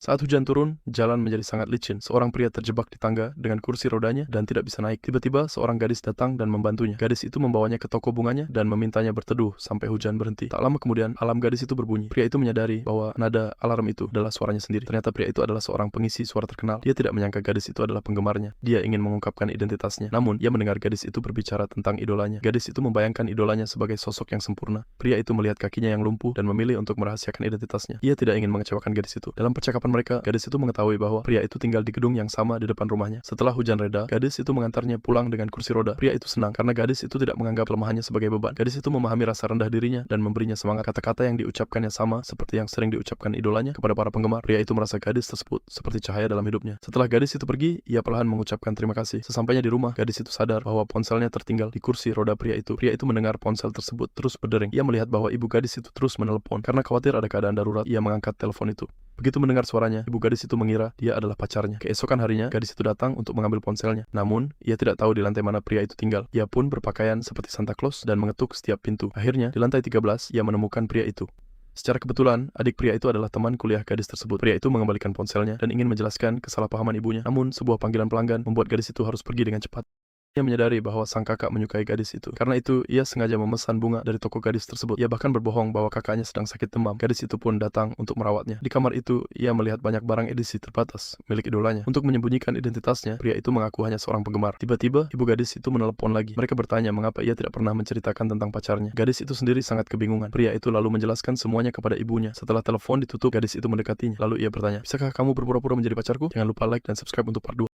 Saat hujan turun, jalan menjadi sangat licin. Seorang pria terjebak di tangga dengan kursi rodanya dan tidak bisa naik. Tiba-tiba, seorang gadis datang dan membantunya. Gadis itu membawanya ke toko bunganya dan memintanya berteduh sampai hujan berhenti. Tak lama kemudian, alarm gadis itu berbunyi. Pria itu menyadari bahwa nada alarm itu adalah suaranya sendiri. Ternyata pria itu adalah seorang pengisi suara terkenal. Dia tidak menyangka gadis itu adalah penggemarnya. Dia ingin mengungkapkan identitasnya. Namun, ia mendengar gadis itu berbicara tentang idolanya. Gadis itu membayangkan idolanya sebagai sosok yang sempurna. Pria itu melihat kakinya yang lumpuh dan memilih untuk merahasiakan identitasnya. Ia tidak ingin mengecewakan gadis itu. Dalam percakapan mereka, gadis itu mengetahui bahwa pria itu tinggal di gedung yang sama di depan rumahnya. Setelah hujan reda, gadis itu mengantarnya pulang dengan kursi roda. Pria itu senang karena gadis itu tidak menganggap kelemahannya sebagai beban. Gadis itu memahami rasa rendah dirinya dan memberinya semangat. Kata-kata yang diucapkannya sama seperti yang sering diucapkan idolanya kepada para penggemar. Pria itu merasa gadis tersebut seperti cahaya dalam hidupnya. Setelah gadis itu pergi, ia perlahan mengucapkan terima kasih. Sesampainya di rumah, gadis itu sadar bahwa ponselnya tertinggal di kursi roda pria itu. Pria itu mendengar ponsel tersebut terus berdering. Ia melihat bahwa ibu gadis itu terus menelepon. Karena khawatir ada keadaan darurat, ia mengangkat telepon itu. Begitu mendengar suaranya, ibu gadis itu mengira dia adalah pacarnya. Keesokan harinya, gadis itu datang untuk mengambil ponselnya. Namun, ia tidak tahu di lantai mana pria itu tinggal. Ia pun berpakaian seperti Santa Claus dan mengetuk setiap pintu. Akhirnya, di lantai 13, ia menemukan pria itu. Secara kebetulan, adik pria itu adalah teman kuliah gadis tersebut. Pria itu mengembalikan ponselnya dan ingin menjelaskan kesalahpahaman ibunya. Namun, sebuah panggilan pelanggan membuat gadis itu harus pergi dengan cepat. Ia menyadari bahwa sang kakak menyukai gadis itu. Karena itu, ia sengaja memesan bunga dari toko gadis tersebut. Ia bahkan berbohong bahwa kakaknya sedang sakit demam. Gadis itu pun datang untuk merawatnya. Di kamar itu, ia melihat banyak barang edisi terbatas milik idolanya. Untuk menyembunyikan identitasnya, pria itu mengaku hanya seorang penggemar. Tiba-tiba, ibu gadis itu menelepon lagi. Mereka bertanya mengapa ia tidak pernah menceritakan tentang pacarnya. Gadis itu sendiri sangat kebingungan. Pria itu lalu menjelaskan semuanya kepada ibunya. Setelah telepon ditutup, gadis itu mendekatinya. Lalu ia bertanya, "Bisakah kamu berpura-pura menjadi pacarku? Jangan lupa like dan subscribe untuk part 2."